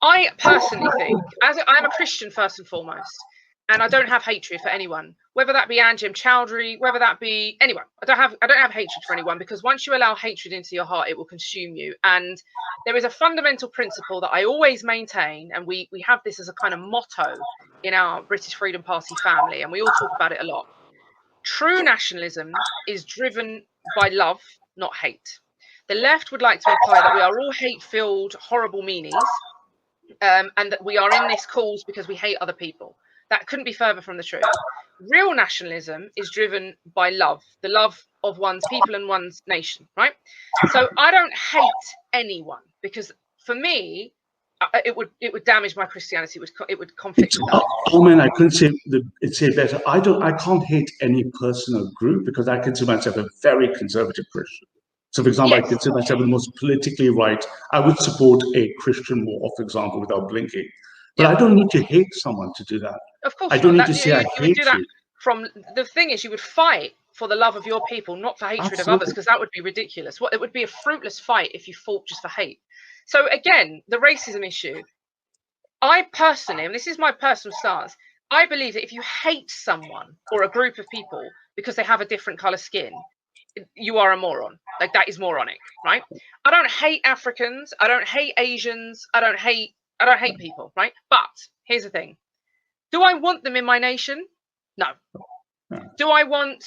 I personally think, I'm a Christian first and foremost, and I don't have hatred for anyone, whether that be Anjem Chowdhury, whether that be anyone. I don't have hatred for anyone, because once you allow hatred into your heart, it will consume you. And there is a fundamental principle that I always maintain, and we have this as a kind of motto in our British Freedom Party family, and we all talk about it a lot. True nationalism is driven by love, not hate. The left would like to imply that we are all hate-filled, horrible meanies, and that we are in this cause because we hate other people. That couldn't be further from the truth. Real nationalism is driven by love, the love of one's people and one's nation, right? So I don't hate anyone, because for me, it would damage my Christianity. It would conflict with that. Oh man, I couldn't say it better. I can't hate any person or group, because I consider myself a very conservative Christian. So, for example, yes. I consider myself the most politically right. I would support a Christian war, for example, without blinking. But I don't need to hate someone to do that. Of course, I don't need to say I hate you. From the thing is, you would fight for the love of your people, not for hatred of others, because that would be ridiculous. It would be a fruitless fight if you fought just for hate. So again, the racism issue. I personally, and this is my personal stance, I believe that if you hate someone or a group of people because they have a different color skin, you are a moron. Like, that is moronic, right? I don't hate Africans. I don't hate Asians. I don't hate people, right? But here's the thing. Do I want them in my nation? No. Do I want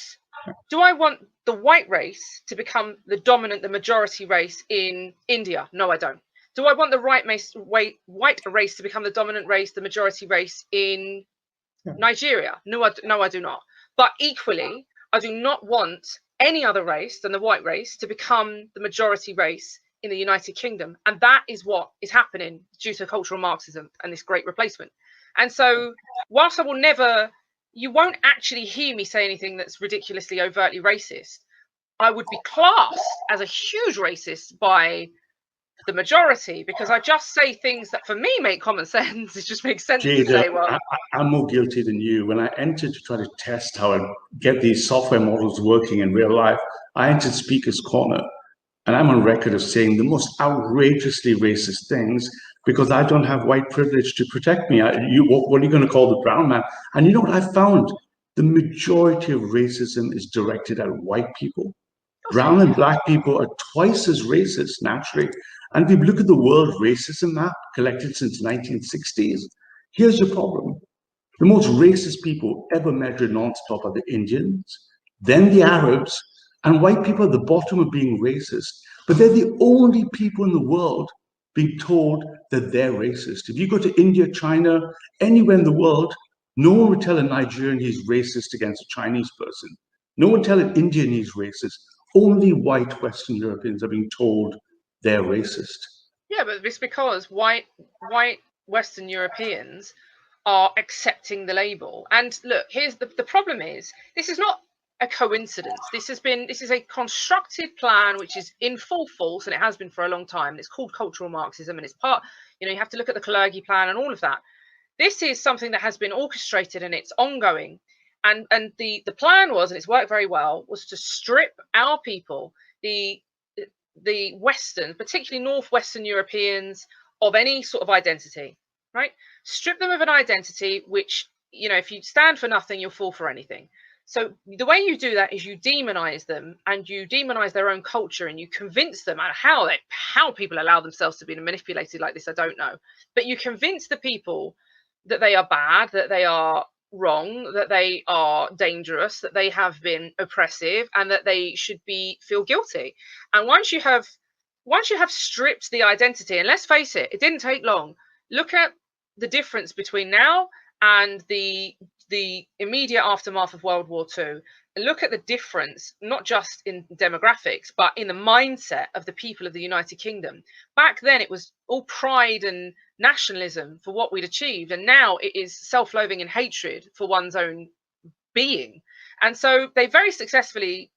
the white race to become the majority race in India? No, I don't. Do I want the white race to become the dominant race, the majority race in Nigeria? No, I do not. But equally, I do not want any other race than the white race to become the majority race in the United Kingdom. And that is what is happening due to cultural Marxism and this great replacement. And so whilst I will never, you won't actually hear me say anything that's ridiculously overtly racist, I would be classed as a huge racist by the majority, because I just say things that for me make common sense. It just makes sense Jayda, to say, well, I'm more guilty than you. When I entered to try to test how I get these software models working in real life, I entered Speaker's Corner, and I'm on record of saying the most outrageously racist things because I don't have white privilege to protect me. What are you going to call the brown man? And you know what I found? The majority of racism is directed at white people. Brown and black people are twice as racist, naturally. And if you look at the world racism map collected since the 1960s, here's your problem. The most racist people ever measured nonstop are the Indians, then the Arabs, and white people at the bottom of being racist. But they're the only people in the world being told that they're racist. If you go to India, China, anywhere in the world, no one would tell a Nigerian he's racist against a Chinese person. No one would tell an Indian he's racist. Only white Western Europeans are being told they're racist. Yeah, but it's because white Western Europeans are accepting the label. And look, here's the problem is, this is not a coincidence. This is a constructed plan which is in full force, and it has been for a long time. It's called cultural Marxism, and it's part, you have to look at the Kalergi plan and all of that. This is something that has been orchestrated, and it's ongoing. And the plan was, and it's worked very well, was to strip our people, the Western, particularly Northwestern Europeans, of any sort of identity, right? Strip them of an identity which, if you stand for nothing, you'll fall for anything. So the way you do that is you demonize them, and you demonize their own culture, and you convince them, and how people allow themselves to be manipulated like this, I don't know. But you convince the people that they are bad, that they are wrong, that they are dangerous, that they have been oppressive, and that they should feel guilty. And once you have stripped the identity, and let's face it, it didn't take long. Look at the difference between now and the immediate aftermath of World War II. And look at the difference, not just in demographics, but in the mindset of the people of the United Kingdom. Back then, it was all pride and nationalism for what we'd achieved, and now it is self-loathing and hatred for one's own being. And so they very successfully,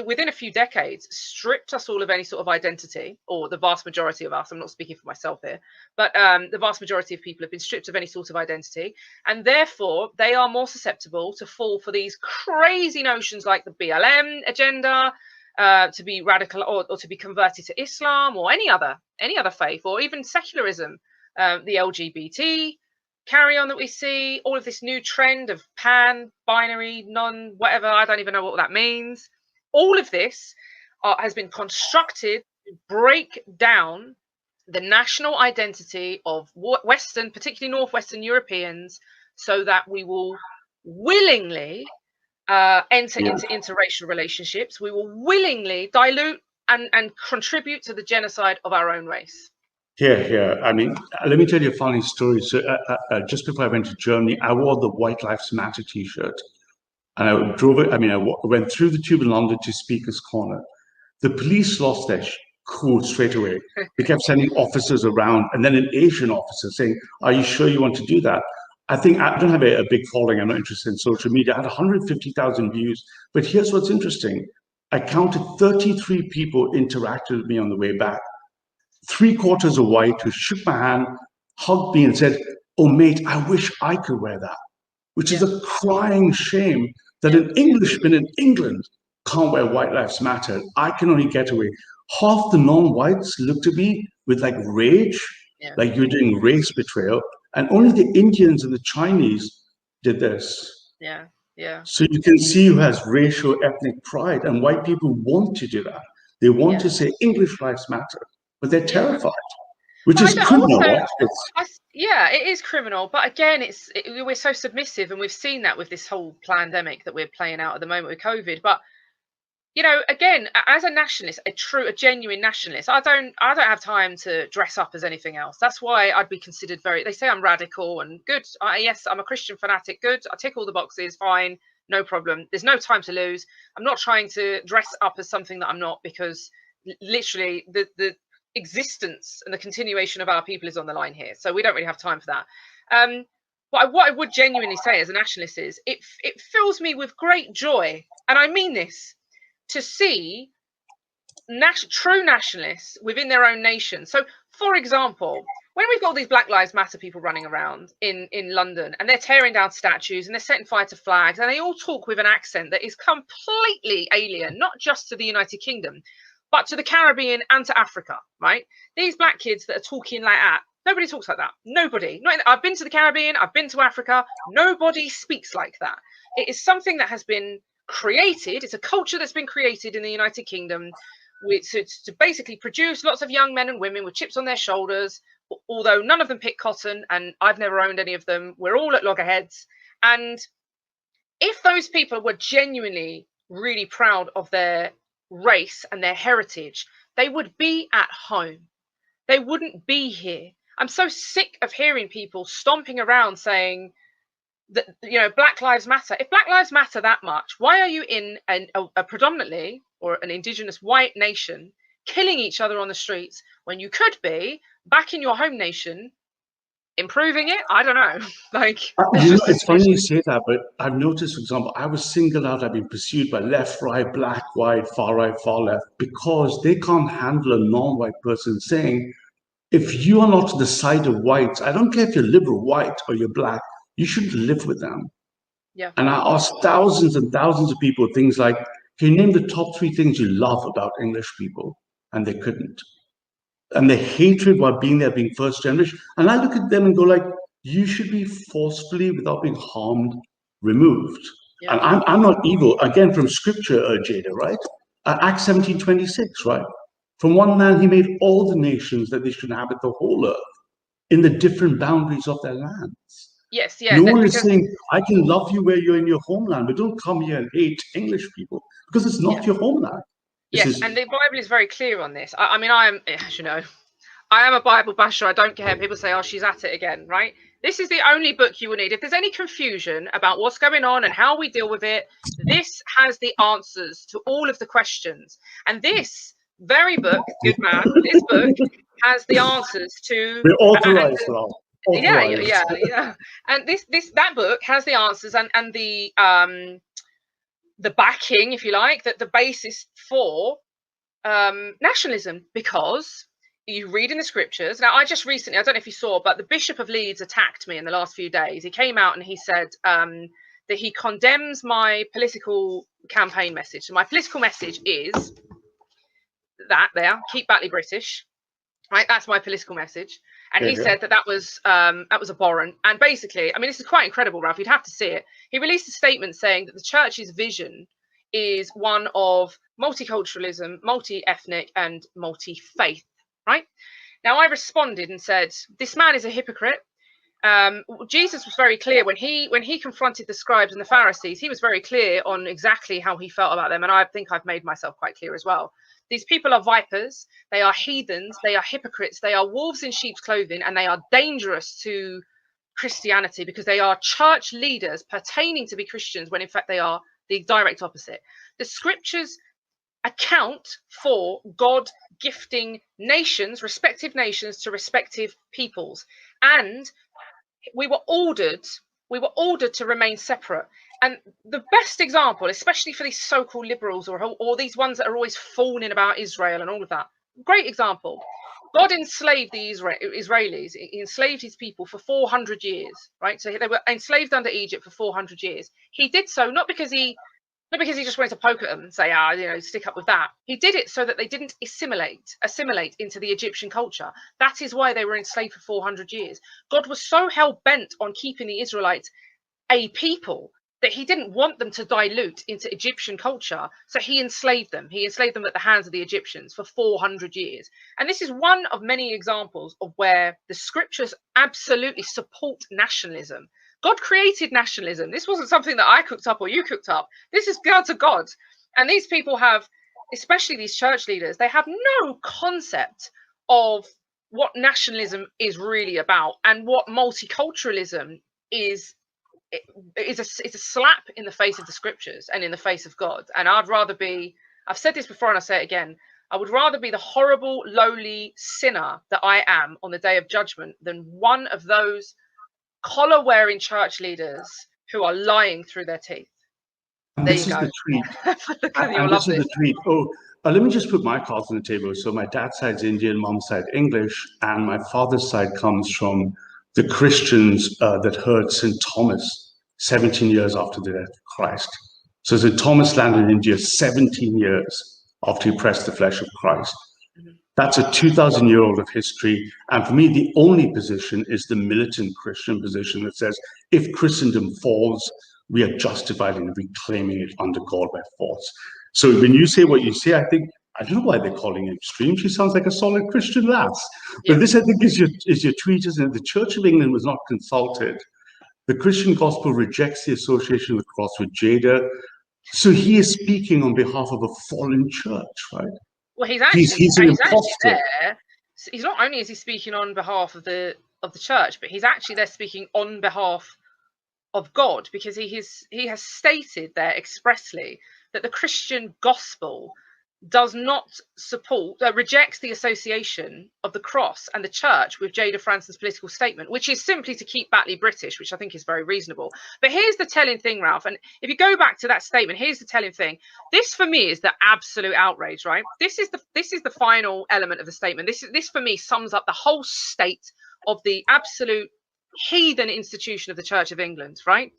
within a few decades, stripped us all of any sort of identity, or the vast majority of us. I'm not speaking for myself here, but the vast majority of people have been stripped of any sort of identity, and therefore they are more susceptible to fall for these crazy notions like the BLM agenda, to be radical, or to be converted to Islam, or any other faith, or even secularism. the LGBT carry on that we see, all of this new trend of pan, binary, non, whatever, I don't even know what that means. All of this has been constructed to break down the national identity of Western, particularly Northwestern Europeans, so that we will willingly enter into interracial relationships. We will willingly dilute and contribute to the genocide of our own race. Here. I mean, let me tell you a funny story. So just before I went to Germany, I wore the White Lives Matter T-shirt. And I drove it. I mean, I went through the tube in London to Speaker's Corner. The police lost their cool straight away. They kept sending officers around, and then an Asian officer saying, "Are you sure you want to do that?" I think I don't have a big following. I'm not interested in social media. I had 150,000 views. But here's what's interesting. I counted 33 people interacted with me on the way back. 3/4 are white, who shook my hand, hugged me, and said, "Oh, mate, I wish I could wear that," which is a crying shame that an Englishman in England can't wear White Lives Matter. I can only get away. Half the non-whites looked at me with like rage, like you're doing race betrayal, and only the Indians and the Chinese did this. Yeah. So you can see who has racial ethnic pride, and white people want to do that. They want to say English lives matter, but they're terrified, which is criminal. Yeah, it is criminal. But again, we're so submissive, and we've seen that with this whole pandemic that we're playing out at the moment with COVID. But you know, again, as a nationalist, a genuine nationalist, I don't have time to dress up as anything else. That's why I'd be considered they say I'm radical and good. Yes, I'm a Christian fanatic. Good. I tick all the boxes. Fine. No problem. There's no time to lose. I'm not trying to dress up as something that I'm not, because literally the existence and the continuation of our people is on the line here. So we don't really have time for that. What I would genuinely say as a nationalist is it fills me with great joy, and I mean this, to see true nationalists within their own nation. So, for example, when we've got all these Black Lives Matter people running around in London, and they're tearing down statues and they're setting fire to flags, and they all talk with an accent that is completely alien, not just to the United Kingdom, but to the Caribbean and to Africa, right? These black kids that are talking like that, nobody talks like that. Nobody. I've been to the Caribbean, I've been to Africa. Nobody speaks like that. It is something that has been created. It's a culture that's been created in the United Kingdom to basically produce lots of young men and women with chips on their shoulders, although none of them pick cotton, and I've never owned any of them. We're all at loggerheads. And if those people were genuinely really proud of their race and their heritage, they would be at home. They wouldn't be here. I'm so sick of hearing people stomping around saying that, Black Lives Matter. If Black Lives matter that much, why are you in a predominantly or an indigenous white nation killing each other on the streets when you could be back in your home nation improving it? I don't know. It's funny you say that, but I've noticed, for example, I was singled out. I've been pursued by left, right, black, white, far right, far left, because they can't handle a non-white person saying, if you are not the side of whites, I don't care if you're liberal white or you're black, you shouldn't live with them. Yeah. And I asked thousands and thousands of people things like, can you name the top 3 things you love about English people? And they couldn't. And the hatred while being there, being first generation. And I look at them and go like, you should be forcefully, without being harmed, removed. Yeah. And I'm not evil. Again, from scripture, Jayda, right? Acts 17:26, right? From one man, he made all the nations that they should inhabit the whole earth in the different boundaries of their lands. Yes, yeah. No one is saying, I can love you where you're in your homeland, but don't come here and hate English people, because it's not your homeland. Yes, and the Bible is very clear on this. I mean, I am, as you know, I am a Bible basher. I don't care. People say, oh, she's at it again, right? This is the only book you will need. If there's any confusion about what's going on and how we deal with it, this has the answers to all of the questions. And this very book, good man, this book has the answers to... We're authorized, Rob. Yeah. And that book has the answers and the backing, if you like, that the basis for nationalism, because you read in the scriptures. Now, I just recently, I don't know if you saw, but the Bishop of Leeds attacked me in the last few days. He came out and he said that he condemns my political campaign message. So my political message is that keep Batley British, right? That's my political message. And he said that was abhorrent. And basically, I mean, this is quite incredible, Ralph. You'd have to see it. He released a statement saying that the church's vision is one of multiculturalism, multi-ethnic, and multi-faith. Right? Now, I responded and said, "This man is a hypocrite." Jesus was very clear when he confronted the scribes and the Pharisees. He was very clear on exactly how he felt about them, and I think I've made myself quite clear as well. These people are vipers, they are heathens, they are hypocrites, they are wolves in sheep's clothing, and they are dangerous to Christianity because they are church leaders pertaining to be Christians when in fact they are the direct opposite. The scriptures account for God gifting nations, respective nations, to respective peoples, and we were ordered to remain separate. And the best example, especially for these so-called liberals or these ones that are always fawning about Israel and all of that, great example. God enslaved the Israelis. He enslaved his people for 400 years, right? So they were enslaved under Egypt for 400 years. He did so not because he just wanted to poke at them and say, stick up with that. He did it so that they didn't assimilate into the Egyptian culture. That is why they were enslaved for 400 years. God was so hell-bent on keeping the Israelites a people that he didn't want them to dilute into Egyptian culture. So he enslaved them. He enslaved them at the hands of the Egyptians for 400 years. And this is one of many examples of where the scriptures absolutely support nationalism. God created nationalism. This wasn't something that I cooked up or you cooked up. This is down to God. And these people have, especially these church leaders, they have no concept of what nationalism is really about and what multiculturalism is. It's a slap in the face of the scriptures and in the face of God. And I've said this before and I say it again, I would rather be the horrible, lowly sinner that I am on the day of judgment than one of those collar-wearing church leaders who are lying through their teeth. And there this is the treat. And this is the treat. Let me just put my cards on the table. So my dad's side's Indian, mom's side English, and my father's side comes from the Christians that heard St. Thomas 17 years after the death of Christ. So St. Thomas landed in India 17 years after he pressed the flesh of Christ. That's a 2,000-year-old of history. And for me, the only position is the militant Christian position that says, if Christendom falls, we are justified in reclaiming it under God by force. So when you say what you say, I don't know why they're calling it extreme. She sounds like a solid Christian lass. But this, I think, is your tweet, isn't it? The Church of England was not consulted. The Christian gospel rejects the association of the cross with Jayda. So he is speaking on behalf of a fallen church, right? Well, he's actually there. He's not only is he speaking on behalf of the church, but he's actually there speaking on behalf of God, because he has stated there expressly that the Christian gospel does not rejects the association of the cross and the church with Jayda Fransen's political statement, which is simply to keep Batley British, which I think is very reasonable. But here's the telling thing, Ralph, and if you go back to that statement, here's the telling thing. This for me is the absolute outrage, right? This is the final element of the statement. This for me sums up the whole state of the absolute heathen institution of the Church of England, right?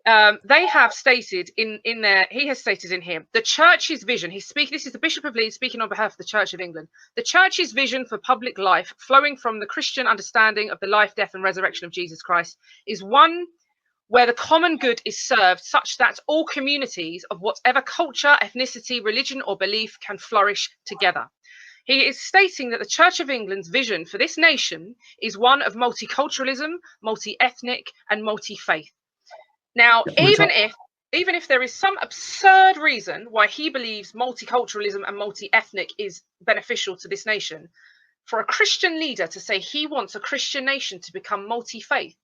They have stated he has stated in here, the church's vision, this is the Bishop of Leeds speaking on behalf of the Church of England. The church's vision for public life, flowing from the Christian understanding of the life, death and resurrection of Jesus Christ, is one where the common good is served such that all communities of whatever culture, ethnicity, religion or belief can flourish together. He is stating that the Church of England's vision for this nation is one of multiculturalism, multi-ethnic and multi-faith. Now, even if there is some absurd reason why he believes multiculturalism and multi-ethnic is beneficial to this nation, for a Christian leader to say he wants a Christian nation to become multi-faith,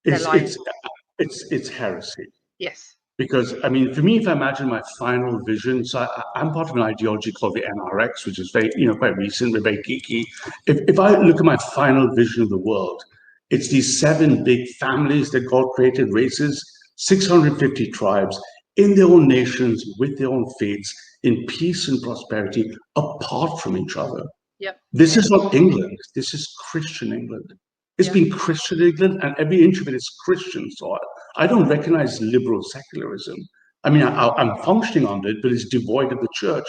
it's heresy. Yes. Because, I mean, for me, if I imagine my final vision, so I'm part of an ideology called the NRX, which is very, quite recent, but very geeky. If I look at my final vision of the world, it's these 7 big families that God created, races, 650 tribes in their own nations, with their own faiths, in peace and prosperity, apart from each other. Yep. This is not England. This is Christian England. It's been Christian England, and every inch of it is Christian soil. I don't recognize liberal secularism. I mean, I'm functioning on it, but it's devoid of the church.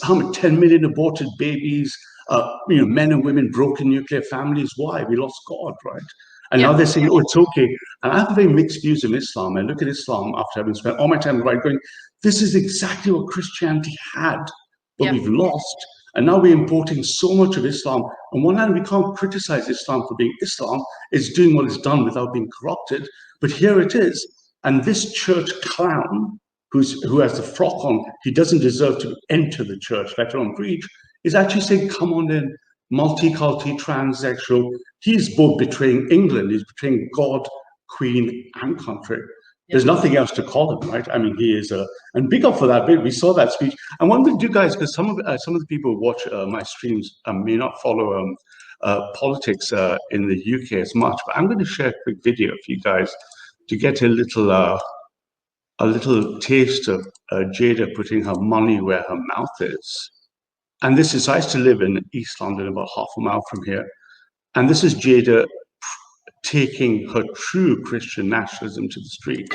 How many 10 million aborted babies, Men and women, broken nuclear families. Why? We lost God, right? And Yeah. now they're saying, oh, it's okay. And I have very mixed views on Islam. I look at Islam after having spent all my time right going, this is exactly what Christianity had, but Yeah. we've lost. And now we're importing so much of Islam. On one hand, we can't criticize Islam for being Islam. It's doing what it's done without being corrupted. But here it is. And this church clown, who has the frock on, he doesn't deserve to enter the church, let alone preach, is actually saying, come on in, multiculti, transsexual. He's both betraying England, he's betraying God, Queen, and country. There's nothing else to call him, right? I mean, he is and big up for that bit. We saw that speech. And one thing, you guys, because some of the people who watch my streams may not follow politics in the UK as much, but I'm going to share a quick video for you guys to get a little taste of Jayda putting her money where her mouth is. And this is, I used to live in East London, about half a mile from here. And this is Jayda taking her true Christian nationalism to the street.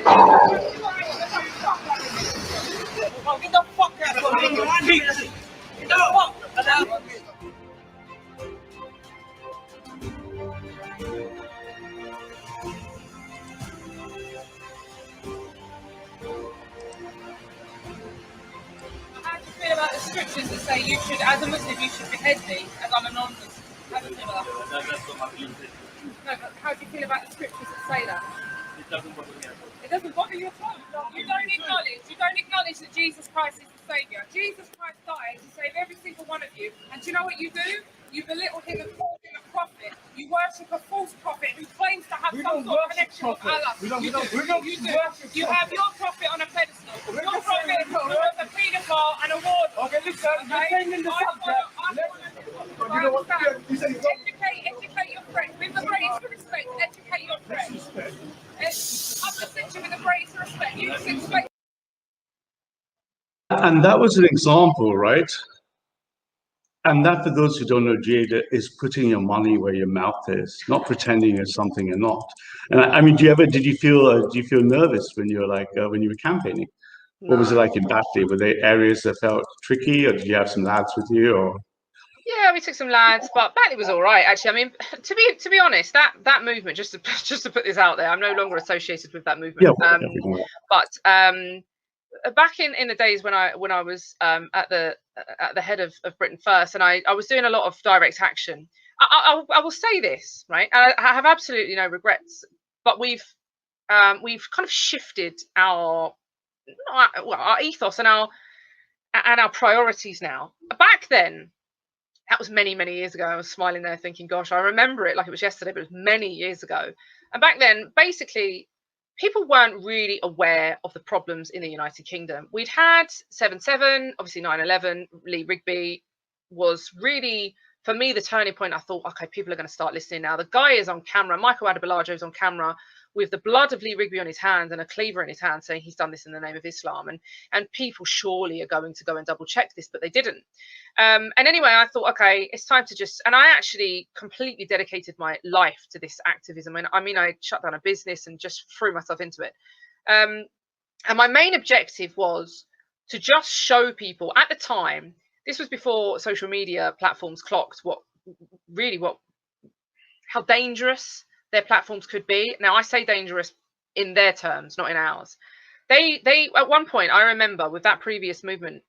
About the scriptures that say you should, as a Muslim, you should behead me, as I'm a non-Muslim. How do you feel about that? That's what my belief is. No, but how do you feel about the scriptures that say that? It doesn't bother me at all. It doesn't bother you at all? You don't acknowledge that Jesus Christ is the Saviour. Jesus Christ died to save every single one of you. And do you know what you do? You belittle him and call him a prophet. You worship a false prophet who claims to have some sort of connection with Allah. You have your prophet on a pedestal. Your prophet who was a paedophile and a warlord. Okay, listen. Educate your friends. With the greatest respect, educate your friends. I've just said to you with the greatest respect. You just expect. And that was an example, right? And that, for those who don't know, Jayda, is putting your money where your mouth is, not pretending you're something you're not. And I mean, did you feel nervous when you were when you were campaigning? No. What was it like in Batley? Were there areas that felt tricky, or did you have some lads with you? Or yeah, we took some lads, but Batley was all right, actually. I mean, to be honest, that movement, just to put this out there, I'm no longer associated with that movement. Yeah, but back in the days when I was at the head of Britain First, and I was doing a lot of direct action. I will say this, right? I have absolutely no regrets, but we've kind of shifted our ethos and our priorities now. Back then, that was many years ago. I was smiling there, thinking, "Gosh, I remember it like it was yesterday," but it was many years ago. And back then, basically, people weren't really aware of the problems in the United Kingdom. We'd had 7/7, obviously 9/11. Lee Rigby was really, for me, the turning point. I thought, okay, people are going to start listening now. The guy is on camera. Michael Adebolajo is on camera with the blood of Lee Rigby on his hands and a cleaver in his hand, saying he's done this in the name of Islam. And people surely are going to go and double check this, but they didn't. And anyway, I thought, okay, it's time to and I actually completely dedicated my life to this activism. And I mean, I shut down a business and just threw myself into it. And my main objective was to just show people at the time, this was before social media platforms clocked how dangerous their platforms could be. Now, I say dangerous in their terms, not in ours. They at one point, I remember with that previous movement,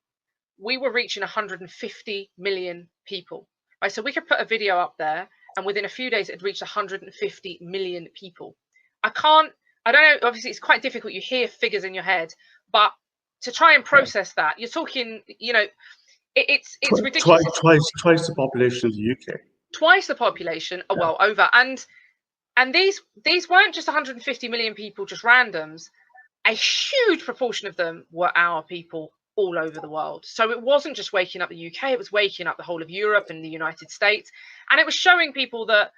we were reaching 150 million people. Right, so we could put a video up there, and within a few days, it reached 150 million people. I don't know. Obviously, it's quite difficult. You hear figures in your head, but to try and process that, you're talking, it's ridiculous. Twice the population of the UK. Twice the population, well over. And these weren't just 150 million people, just randoms. A huge proportion of them were our people all over the world. So it wasn't just waking up the UK, it was waking up the whole of Europe and the United States. And it was showing people that,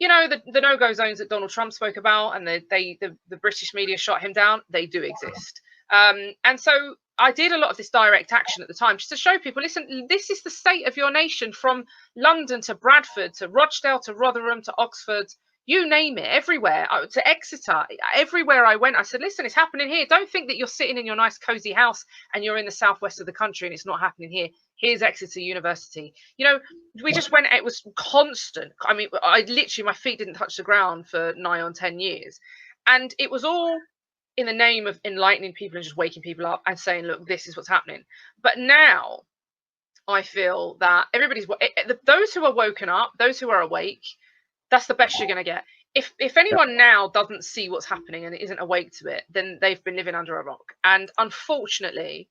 the no-go zones that Donald Trump spoke about and the British media shot him down, they do exist. And so I did a lot of this direct action at the time, just to show people, listen, this is the state of your nation, from London to Bradford to Rochdale to Rotherham to Oxford. you name it, everywhere, to Exeter, everywhere I went, I said, listen, it's happening here. Don't think that you're sitting in your nice cozy house and you're in the southwest of the country and it's not happening here. Here's Exeter University. You know, we just went, it was constant. I mean, I literally, my feet didn't touch the ground for nigh on 10 years. And it was all in the name of enlightening people and just waking people up and saying, look, this is what's happening. But now I feel that everybody's, those who are woken up, those who are awake, that's the best you're going to get. If anyone now doesn't see what's happening and isn't awake to it, then they've been living under a rock. And unfortunately,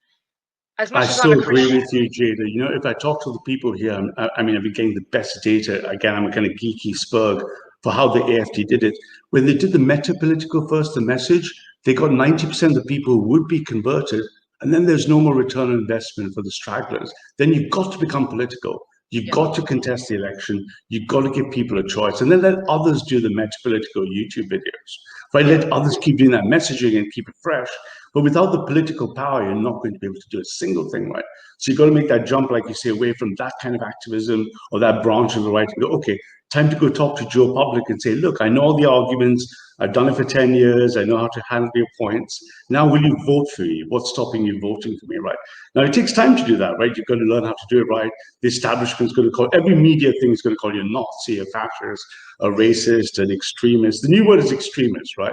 as much I as so I'm a agree Christian, with you, Jayda. You know, if I talk to the people here, I mean, I've been getting the best data. Again, I'm a kind of geeky spurg for how the AFD did it. When they did the meta-political first, the message, they got 90% of the people who would be converted, and then there's no more return on investment for the stragglers. Then you've got to become political. You've got to contest the election. You've got to give people a choice. And then let others do the meta-political YouTube videos. Right? Let others keep doing that messaging and keep it fresh. But without the political power, you're not going to be able to do a single thing right. So you've got to make that jump, like you say, away from that kind of activism or that branch of the right and go, okay, time to go talk to Joe Public and say, look, I know all the arguments. I've done it for 10 years. I know how to handle your points. Now, will you vote for me? What's stopping you voting for me, right? Now, it takes time to do that, right? You've got to learn how to do it right. The establishment's going to call, every media thing is going to call you a Nazi, a fascist, a racist, an extremist. The new word is extremist, right?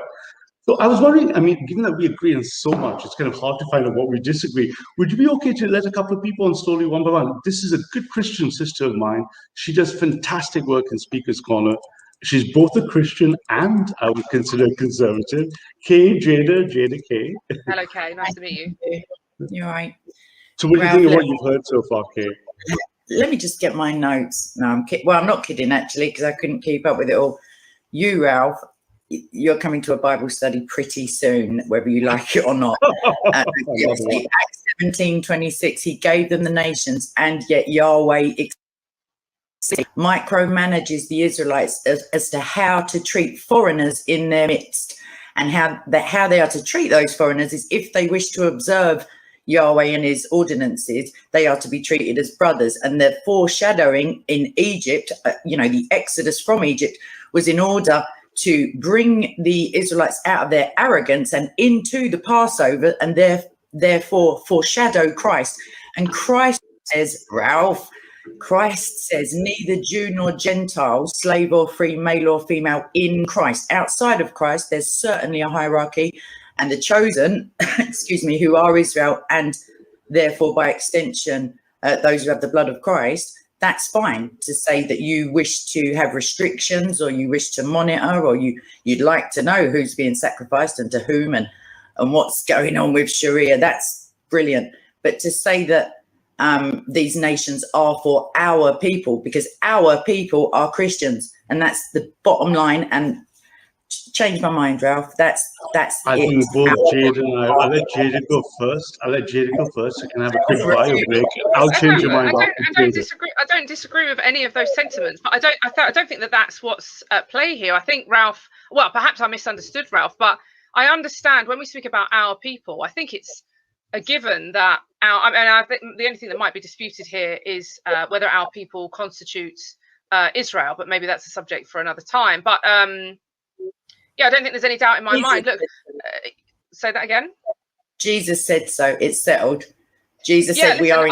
So I was wondering, I mean, given that we agree on so much, it's kind of hard to find out what we disagree. Would you be okay to let a couple of people on slowly one by one? This is a good Christian sister of mine. She does fantastic work in Speaker's Corner. She's both a Christian and I would consider a conservative. Jayda Kay. hello, Kay, nice to meet you. You're right. So what do you think of what you've heard so far, Kay? Let me just get my notes. No, I'm not kidding, actually, because I couldn't keep up with it all. You, Ralph, you're coming to a Bible study pretty soon, whether you like it or not. Acts 17:26, he gave them the nations, and yet Yahweh micromanages the Israelites as to how to treat foreigners in their midst. And how they are to treat those foreigners is if they wish to observe Yahweh and his ordinances, they are to be treated as brothers. And the foreshadowing in Egypt, the exodus from Egypt was in order to bring the Israelites out of their arrogance and into the Passover, and therefore foreshadow Christ. And Christ says, Ralph, Christ says, neither Jew nor Gentile, slave or free, male or female, in Christ. Outside of Christ, there's certainly a hierarchy, and the chosen, who are Israel, and therefore by extension, those who have the blood of Christ, that's fine to say that you wish to have restrictions or you wish to monitor or you'd like to know who's being sacrificed and to whom and what's going on with Sharia. That's brilliant. But to say that these nations are for our people, because our people are Christians, and that's the bottom line. And change my mind, Ralph. That's I think both Jayda and I'll let Jayda go first. So can I have a quick bio break. I'll change your mind. I don't disagree with any of those sentiments, but I don't think that that's what's at play here. I think Ralph, well, perhaps I misunderstood Ralph, but I understand when we speak about our people, I think it's a given that I think the only thing that might be disputed here is whether our people constitutes Israel, but maybe that's a subject for another time. But yeah, I don't think there's any doubt in my mind. Look, say that again. Jesus said so. It's settled. Jesus said we are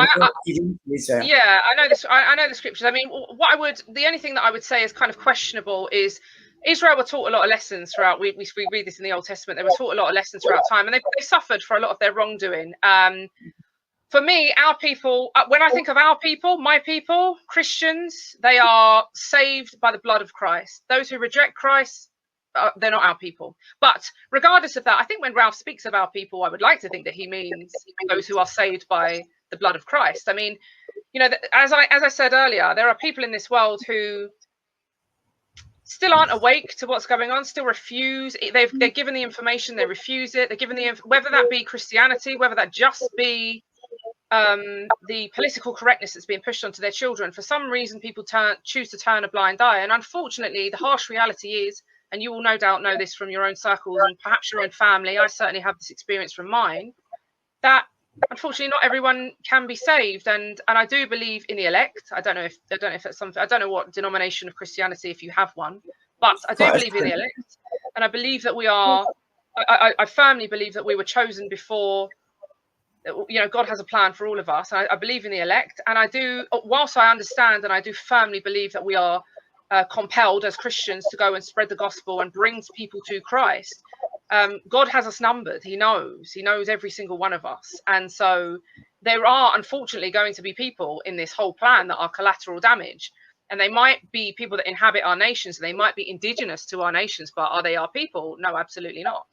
in Israel. Yeah, I know this. I know the scriptures. I mean, the only thing that I would say is kind of questionable is Israel were taught a lot of lessons throughout. We read this in the Old Testament. They were taught a lot of lessons throughout time, and they suffered for a lot of their wrongdoing. For me, our people, when I think of our people, my people, Christians, they are saved by the blood of Christ. Those who reject Christ, they're not our people. But regardless of that, I think when Ralph speaks of our people, I would like to think that he means those who are saved by the blood of Christ. I mean, as I said earlier, there are people in this world who still aren't awake to what's going on, still refuse. They're given the information, they refuse it. They're given whether that be Christianity, whether that just be the political correctness that's being pushed onto their children. For some reason, people choose to turn a blind eye. And unfortunately, the harsh reality is, and you will no doubt know this from your own circles and perhaps your own family, I certainly have this experience from mine, that unfortunately not everyone can be saved. And I do believe in the elect. I don't know if that's something, I don't know what denomination of Christianity, if you have one, But I do believe in the elect, and I believe that we are. I firmly believe that we were chosen before. You know, God has a plan for all of us. And I believe in the elect, and I do. Whilst I understand, and I do firmly believe that we are compelled as Christians to go and spread the gospel and bring people to Christ. God has us numbered. He knows every single one of us, and so there are unfortunately going to be people in this whole plan that are collateral damage. And they might be people that inhabit our nations. They might be indigenous to our nations, but are they our people? No, absolutely not.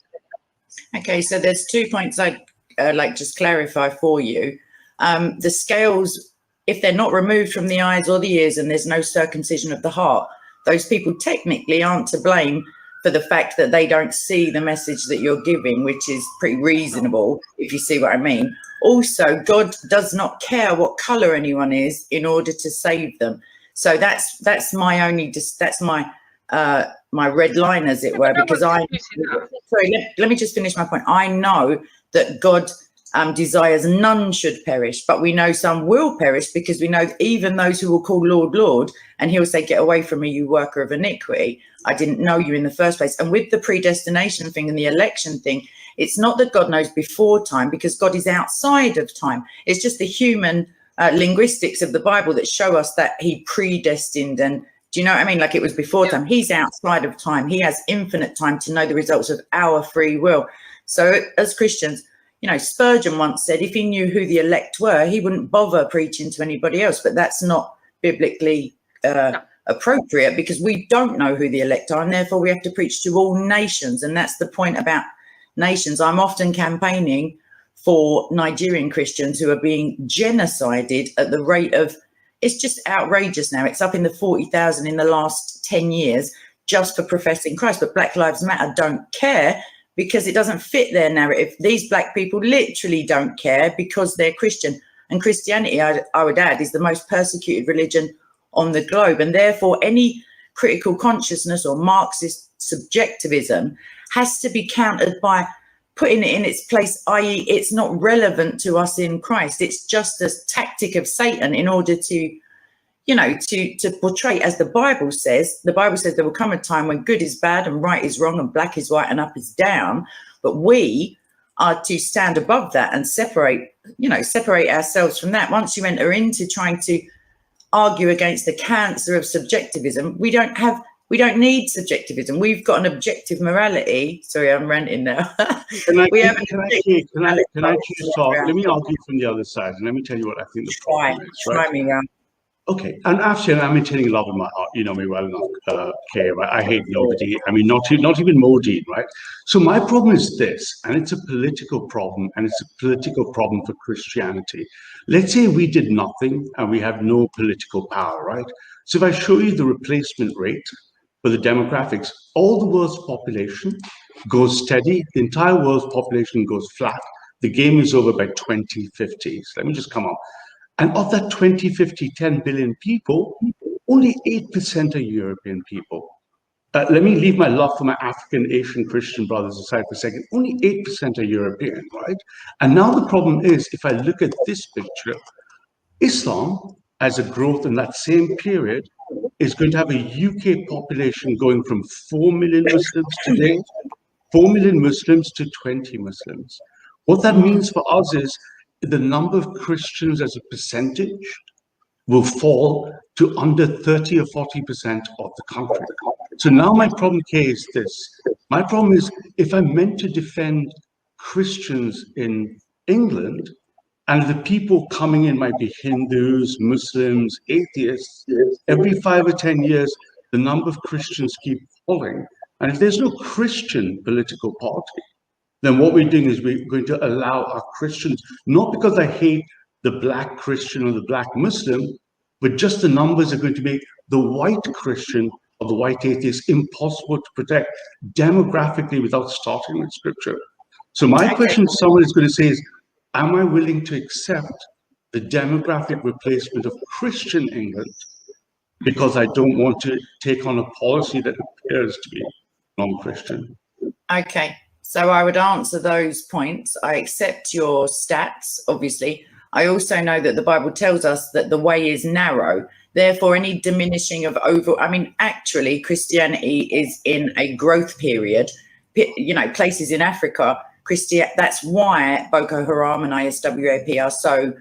Okay, so there's 2 points I'd like just clarify for you. The scales, if they're not removed from the eyes or the ears and there's no circumcision of the heart, those people technically aren't to blame for the fact that they don't see the message that you're giving, which is pretty reasonable, if you see what I mean. Also, God does not care what colour anyone is in order to save them. So that's my only, that's my my red line, as it were, because let me just finish my point. I know that God desires none should perish, but we know some will perish, because we know even those who will call Lord, Lord, and he'll say, get away from me, you worker of iniquity. I didn't know you in the first place. And with the predestination thing and the election thing, it's not that God knows before time, because God is outside of time. It's just the human linguistics of the Bible that show us that he predestined. And do you know what I mean? Like it was before time. He's outside of time. He has infinite time to know the results of our free will. So as Christians, you know, Spurgeon once said, if he knew who the elect were, he wouldn't bother preaching to anybody else. But that's not biblically appropriate, because we don't know who the elect are, and therefore we have to preach to all nations. And that's the point about nations. I'm often campaigning for Nigerian Christians who are being genocided at the rate of, it's just outrageous now. It's up in the 40,000 in the last 10 years just for professing Christ. But Black Lives Matter don't care, because it doesn't fit their narrative. These black people literally don't care because they're Christian. And Christianity, I would add, is the most persecuted religion on the globe. And therefore, any critical consciousness or Marxist subjectivism has to be countered by putting it in its place, i.e. it's not relevant to us in Christ. It's just a tactic of Satan in order to, you know, to portray, as the Bible says there will come a time when good is bad and right is wrong and black is white and up is down. But we are to stand above that and separate ourselves from that. Once you enter into trying to argue against the cancer of subjectivism, we don't need subjectivism. We've got an objective morality. Sorry, I'm ranting now. Can I just talk? Let me argue from the other side, and let me tell you what I think the problem is. Right? Try me, Ram. Okay, and actually, I'm maintaining love in my heart. You know me well enough, Kay, right? I hate nobody. I mean, not even Modi, right? So my problem is this, and it's a political problem, and it's a political problem for Christianity. Let's say we did nothing and we have no political power, right? So if I show you the replacement rate for the demographics, all the world's population goes steady, the entire world's population goes flat. The game is over by 2050. So let me just come up. And of that 2050, 10 billion people, only 8% are European people. Let me leave my love for my African, Asian, Christian brothers aside for a second. Only 8% are European, right? And now the problem is, if I look at this picture, Islam, as a growth in that same period, is going to have a UK population going from 4 million Muslims today, 4 million Muslims to 20 Muslims. What that means for us is the number of Christians as a percentage will fall to under 30 or 40% of the country. So now my problem, Kay, is this. My problem is, if I'm meant to defend Christians in England, and the people coming in might be Hindus, Muslims, atheists, every 5 or 10 years, the number of Christians keep falling. And if there's no Christian political party, then what we're doing is we're going to allow our Christians, not because I hate the black Christian or the black Muslim, but just the numbers are going to make the white Christian or the white atheist impossible to protect demographically without starting with scripture. So my question to someone is going to say is, am I willing to accept the demographic replacement of Christian England because I don't want to take on a policy that appears to be non-Christian? Okay. So I would answer those points. I accept your stats, obviously. I also know that the Bible tells us that the way is narrow Therefore, any diminishing of actually Christianity is in a growth period. You know, places in Africa, that's why Boko Haram and ISWAP are so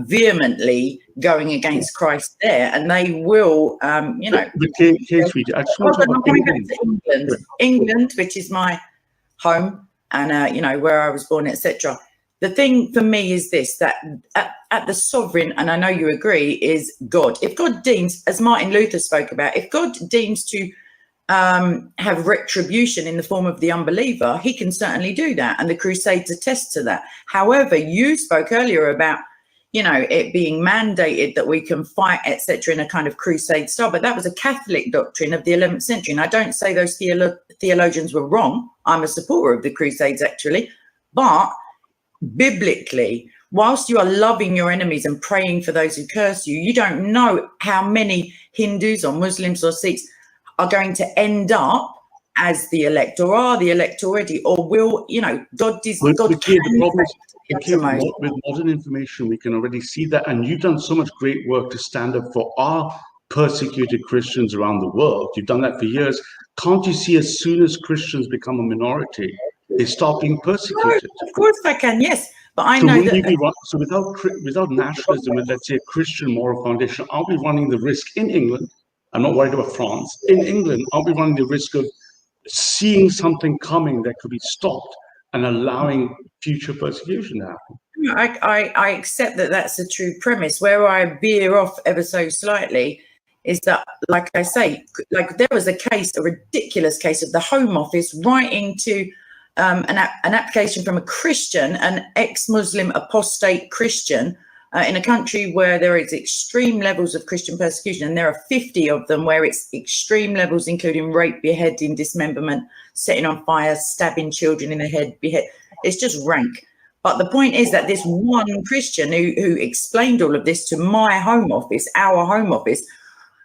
vehemently going against Christ there, and they will, you know. But I just want to talk about England, which is my home, and you know, where I was born, etc. The thing for me is this, that at the sovereign, and I know you agree, is God. If God deems, as Martin Luther spoke about, if God deems to have retribution in the form of the unbeliever, he can certainly do that. And the Crusades attest to that. However, you spoke earlier about, you know, it being mandated that we can fight, etc., in a kind of crusade style. But that was a Catholic doctrine of the 11th century. And I don't say those theologians were wrong. I'm a supporter of the Crusades, actually. But biblically, whilst you are loving your enemies and praying for those who curse you, you don't know how many Hindus or Muslims or Sikhs are going to end up as the elect, or are the elect already, or will, you know, God is. The problem is, with modern information, we can already see that. And you've done so much great work to stand up for our persecuted Christians around the world. You've done that for years. Can't you see, as soon as Christians become a minority, they start being persecuted? No, of course I can, yes. But I know that. So without nationalism and, let's say, a Christian moral foundation, are we running the risk in England? I'm not worried about France. In England, are we running the risk of seeing something coming that could be stopped and allowing future persecution to happen? I accept that that's a true premise. Where I veer off ever so slightly is that, like I say, like there was a ridiculous case of the Home Office writing to an application from a Christian, an ex-Muslim apostate Christian, in a country where there is extreme levels of Christian persecution, and there are 50 of them where it's extreme levels, including rape, beheading, dismemberment, setting on fire, stabbing children in the head, it's just rank. But the point is that this one Christian who explained all of this to my Home Office, our Home Office,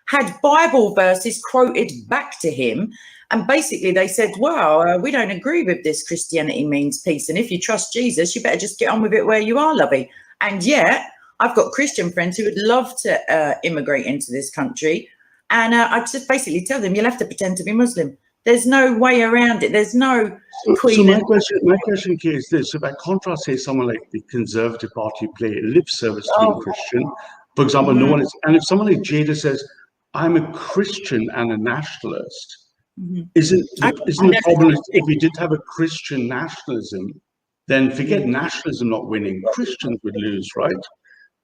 had Bible verses quoted back to him. And basically they said, well, we don't agree with this. Christianity means peace. And if you trust Jesus, you better just get on with it where you are, lovey. And yet I've got Christian friends who would love to immigrate into this country. And I just basically tell them, you'll have to pretend to be Muslim. There's no way around it. There's no queen. So my question here is this. If I contrast, say, someone like the Conservative Party play lip service to being Christian, for example, no one is, and if someone like Jayda says, I'm a Christian and a nationalist, isn't the problem if we did have a Christian nationalism, then forget nationalism not winning, Christians would lose, right?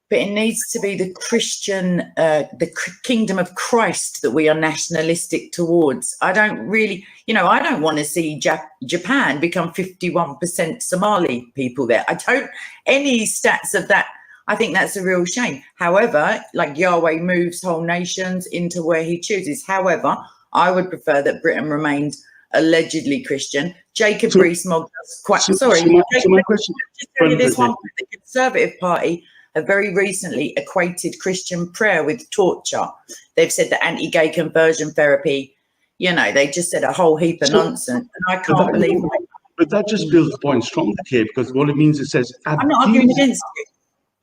But it needs to be the Christian, the kingdom of Christ that we are nationalistic towards. I don't really, you know, I don't want to see Japan become 51% Somali people there. I don't, any stats of that, I think that's a real shame. However, like Yahweh moves whole nations into where he chooses. However, I would prefer that Britain remained allegedly Christian. Jacob Rees-Mogg, my question, just tell you this one, the Conservative Party have very recently equated Christian prayer with torture. They've said that anti-gay conversion therapy, you know, they just said a whole heap of nonsense. And I can't believe it. But that just builds the point stronger here, because what it means, it says... I'm not arguing against it.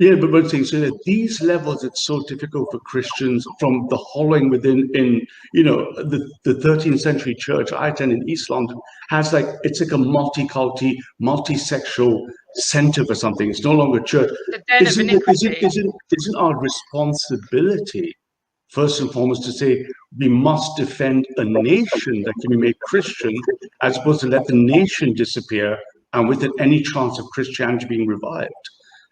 Yeah, but one thing, so at these levels, it's so difficult for Christians from the hollowing within, you know, the 13th century church I attend in East London has like, it's like a multi-culti, multi-sexual center for something. It's no longer church. Isn't our responsibility, first and foremost, to say we must defend a nation that can be made Christian, as opposed to let the nation disappear and with it any chance of Christianity being revived?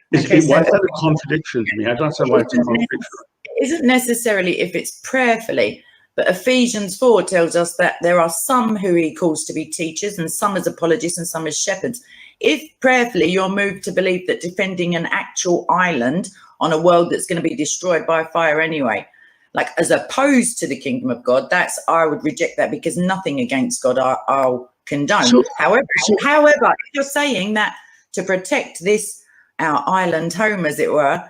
Why is that a contradiction to me? I don't understand why it's a contradiction. It isn't necessarily if it's prayerfully, but Ephesians 4 tells us that there are some who he calls to be teachers and some as apologists and some as shepherds. If prayerfully you're moved to believe that defending an actual island on a world that's going to be destroyed by fire anyway, like as opposed to the kingdom of God, I would reject that, because nothing against God I'll condone. However, if you're saying that to protect this, our island home, as it were,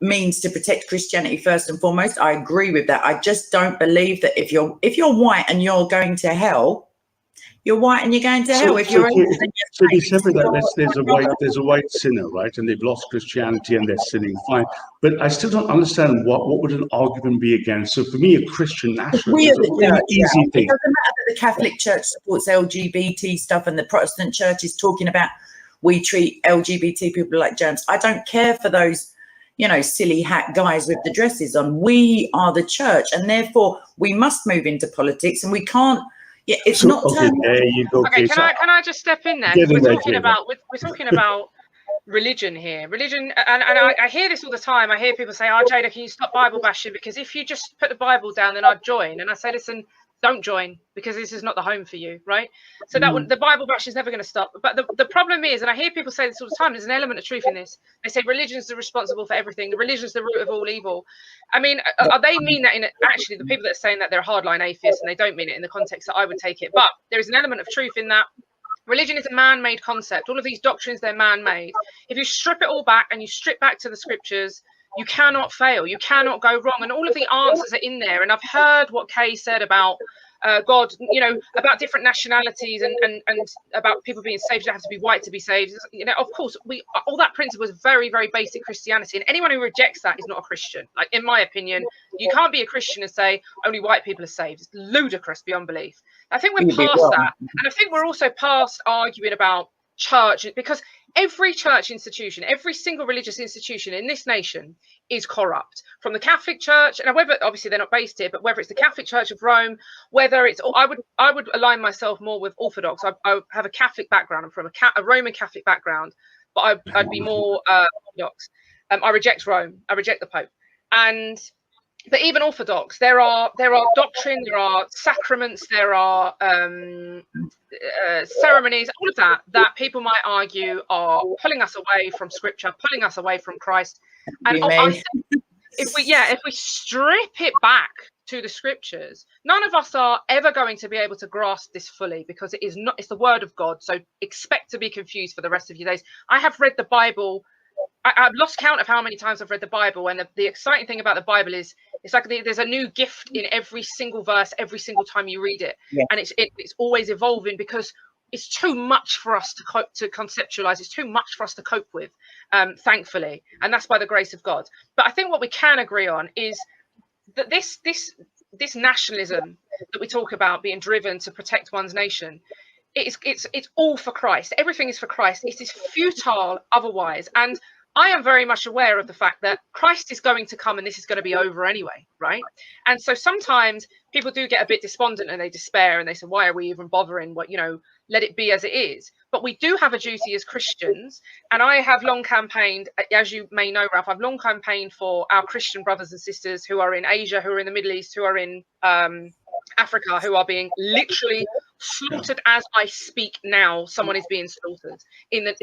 means to protect Christianity first and foremost, I agree with that. I just don't believe that if you're white and you're going to hell, you're white and you're going to hell. If you're Asian, then you're so they safe. separate that. There's a white sinner, right? And they've lost Christianity and they're sinning. Fine, but I still don't understand what would an argument be against. So for me, a Christian nationalist is a really easy thing. It doesn't matter that the Catholic Church supports LGBT stuff and the Protestant Church is talking about we treat LGBT people like germs. I don't care for those, you know, silly hat guys with the dresses on. We are the church, and therefore we must move into politics, and we can't. Yeah, it's not. Okay, there you go. Okay, can I just step in there? We're talking about religion here. Religion, and I hear this all the time. I hear people say, "Oh, Jayda, can you stop Bible bashing? Because if you just put the Bible down, then I'd join." And I say, "Listen, don't join, because this is not the home for you, right?" So that the Bible bash is never going to stop. But the problem is, and I hear people say this all the time, there's an element of truth in this. They say religion's responsible for everything. The religion's the root of all evil. I mean, they mean that actually the people that are saying that, they're hardline atheists, and they don't mean it in the context that I would take it. But there is an element of truth in that. Religion is a man-made concept. All of these doctrines, they're man-made. If you strip it all back and you strip back to the scriptures, you cannot fail. You cannot go wrong. And all of the answers are in there. And I've heard what Kay said about God, you know, about different nationalities and about people being saved. You don't have to be white to be saved. You know, of course, all that principle is very, very basic Christianity. And anyone who rejects that is not a Christian. Like, in my opinion, you can't be a Christian and say only white people are saved. It's ludicrous beyond belief. I think we're past that. And I think we're also past arguing about church, because every church institution, every single religious institution in this nation is corrupt. From the Catholic Church, and whether, obviously they're not based here, but whether it's the Catholic Church of Rome, whether it's, I would align myself more with Orthodox. I have a Catholic background. I'm from a Roman Catholic background, but I'd be more Orthodox. I reject Rome. I reject the Pope. But even Orthodox, there are doctrine, there are sacraments, there are ceremonies, all of that people might argue are pulling us away from Scripture, pulling us away from Christ. And if we strip it back to the Scriptures, none of us are ever going to be able to grasp this fully, because it's the Word of God. So expect to be confused for the rest of your days. I have read the Bible. I've lost count of how many times I've read the Bible, and the exciting thing about the Bible is it's like there's a new gift in every single verse, every single time you read it, and it's always evolving, because it's too much for us to conceptualize. It's too much for us to cope with, thankfully, and that's by the grace of God. But I think what we can agree on is that this nationalism that we talk about being driven to protect one's nation, it's all for Christ. Everything is for Christ. It is futile otherwise. And I am very much aware of the fact that Christ is going to come and this is going to be over anyway, right? And so sometimes people do get a bit despondent and they despair and they say, why are we even bothering? What, you know, let it be as it is. But we do have a duty as Christians. And I have long campaigned, as you may know, Ralph, I've long campaigned for our Christian brothers and sisters who are in Asia, who are in the Middle East, who are in Africa, who are being literally slaughtered as I speak now. Someone is being slaughtered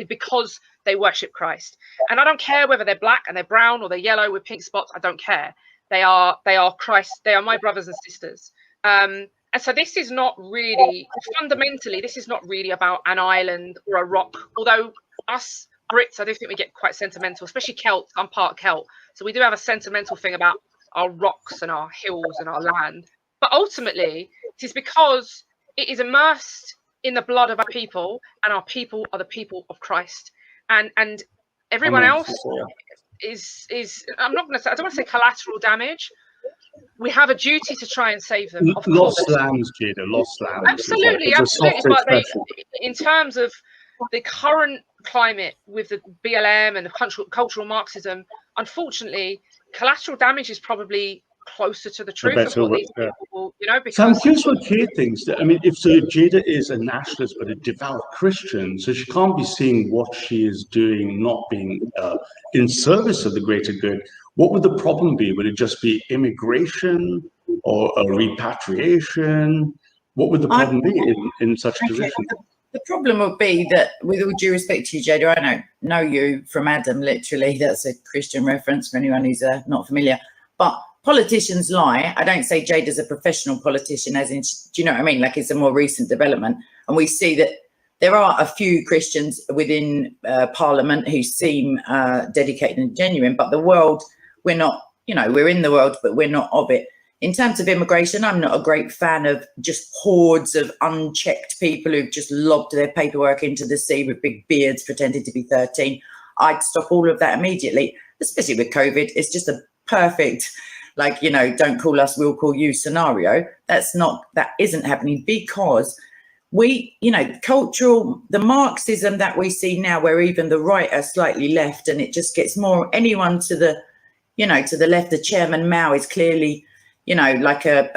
because they worship Christ. And I don't care whether they're black and they're brown or they're yellow with pink spots. I don't care. They are Christ. They are my brothers and sisters. And so this is not really, fundamentally, this is not really about an island or a rock. Although us Brits, I do think we get quite sentimental, especially Celts. I'm part Celt. So we do have a sentimental thing about our rocks and our hills and our land. But ultimately, it is because it is immersed in the blood of our people, and our people are the people of Christ. And everyone else is I don't want to say collateral damage. We have a duty to try and save them. Of lost course. Lambs, Jayda, lost lambs. Absolutely. But in terms of the current climate with the BLM and the cultural Marxism, unfortunately, collateral damage is probably closer to the truth of what these people, you know, because... So I'm curious what Kay thinks. I mean, if Jayda is a nationalist but a devout Christian, so she can't be seeing what she is doing not being in service of the greater good. What would the problem be? Would it just be immigration or a repatriation? What would the problem be in such a position? The problem would be that, with all due respect to you, Jayda, I don't know you from Adam, literally. That's a Christian reference for anyone who's not familiar. But politicians lie. I don't say Jayda's a professional politician, as in, do you know what I mean? Like, it's a more recent development. And we see that there are a few Christians within Parliament who seem dedicated and genuine, but the world, we're not, you know, we're in the world, but we're not of it. In terms of immigration, I'm not a great fan of just hordes of unchecked people who've just lobbed their paperwork into the sea with big beards pretending to be 13. I'd stop all of that immediately, especially with COVID. It's just a perfect, like, you know, don't call us, we'll call you scenario. That isn't happening because we, you know, the Marxism that we see now, where even the right are slightly left, and it just gets more, anyone to the, you know, to the left, the Chairman Mao is clearly, you know, like to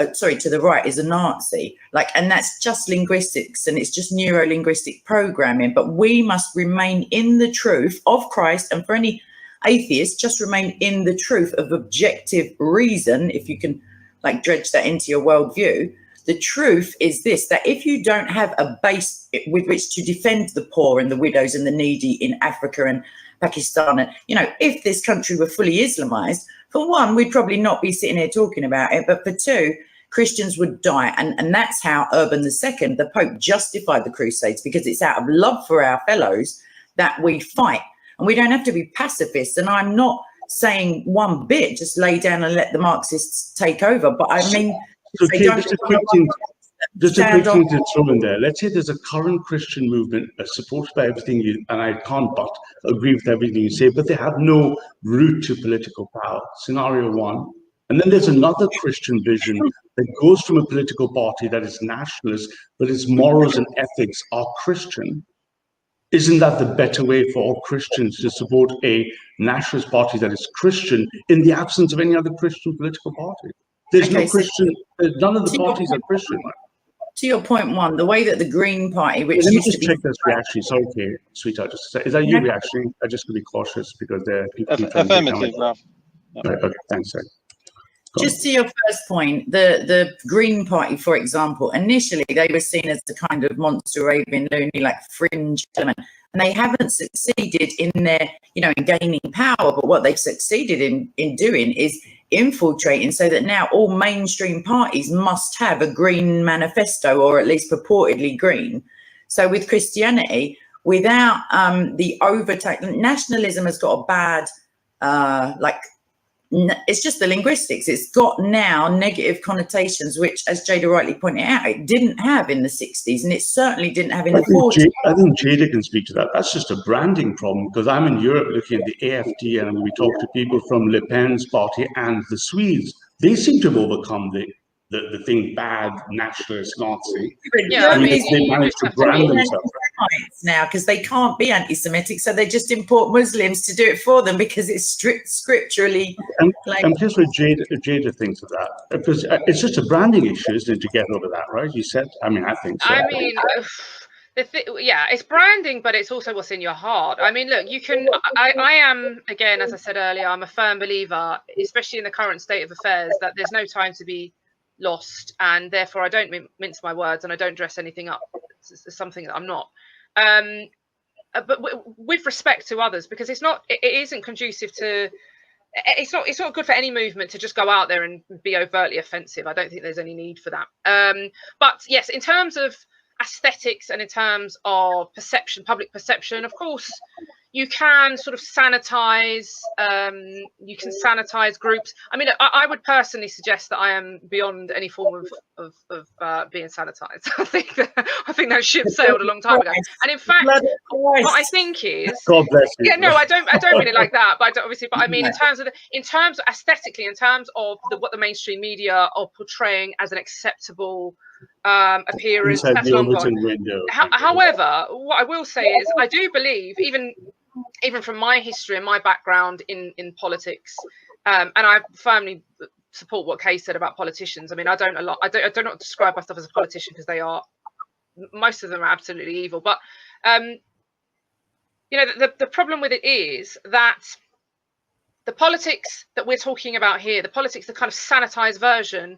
the right is a Nazi, like, and that's just linguistics, and it's just neuro-linguistic programming. But we must remain in the truth of Christ, and for any atheist, just remain in the truth of objective reason, if you can like dredge that into your worldview. The truth is this, that if you don't have a base with which to defend the poor and the widows and the needy in Africa and Pakistan, and, you know, if this country were fully Islamized, for one, we'd probably not be sitting here talking about it, but for two, Christians would die. And that's how Urban II, the Pope, justified the Crusades, because it's out of love for our fellows that we fight. And we don't have to be pacifists. And I'm not saying one bit, just lay down and let the Marxists take over. But I mean, so just a quick thing to throw in there. Let's say there's a current Christian movement supported by everything you, and I can't but agree with everything you say, but they have no route to political power. Scenario one. And then there's another Christian vision that goes from a political party that is nationalist, but its morals and ethics are Christian. Isn't that the better way for all Christians to support a nationalist party that is Christian in the absence of any other Christian political party? There's no Christian, none of the parties are Christian. To your point one, the way that the Green Party, which let me used just to check be, this reaction. Sorry, okay, sweetheart, just to say, is that you reacting? I'm just going to be cautious because there are people. Affirmative, Ralph. Right, okay, thanks, sir. Just to your first point, the Green Party, for example, initially they were seen as the kind of monster raving loony, like fringe element, and they haven't succeeded in their, you know, in gaining power. But what they've succeeded in doing is infiltrating, so that now all mainstream parties must have a green manifesto, or at least purportedly green. So with Christianity, without the overtake, nationalism has got a bad, it's just the linguistics. It's got now negative connotations, which, as Jayda rightly pointed out, it didn't have in the 60s, and it certainly didn't have in the 40s. I think Jayda can speak to that. That's just a branding problem, because I'm in Europe looking at the AFD, and we talk to people from Le Pen's party and the Swedes. They seem to have overcome the thing bad, nationalist, Nazi. Yeah, they managed to brand themselves now, because they can't be anti-Semitic, so they just import Muslims to do it for them, because it's scripturally. And here's what Jayda thinks of that, because it's just a branding issue, isn't it, to get over that, right? You said, I mean, I think so. I mean, yeah, it's branding, but it's also what's in your heart. I mean, look, you can. I am, again, as I said earlier, I'm a firm believer, especially in the current state of affairs, that there's no time to be lost, and therefore I don't mince my words, and I don't dress anything up as something that I'm not. But with respect to others, because it isn't conducive to. It's not good for any movement to just go out there and be overtly offensive. I don't think there's any need for that. But yes, in terms of aesthetics and in terms of perception, public perception, of course, you can sort of sanitize. You can sanitize groups. I mean, I would personally suggest that I am beyond any form of being sanitized. I think that ship sailed a long time ago. And in fact, what I think is, God bless you. Yeah, no, I don't mean it like that. But I mean, in terms of aesthetically, in terms of what the mainstream media are portraying as an acceptable appearance. That's long gone. However, what I will say is, I do believe, even from my history and my background in politics, and I firmly support what Kay said about politicians. I mean, I do not describe myself as a politician, because most of them are absolutely evil. But you know, the problem with it is that the politics that we're talking about here, the politics, the kind of sanitized version,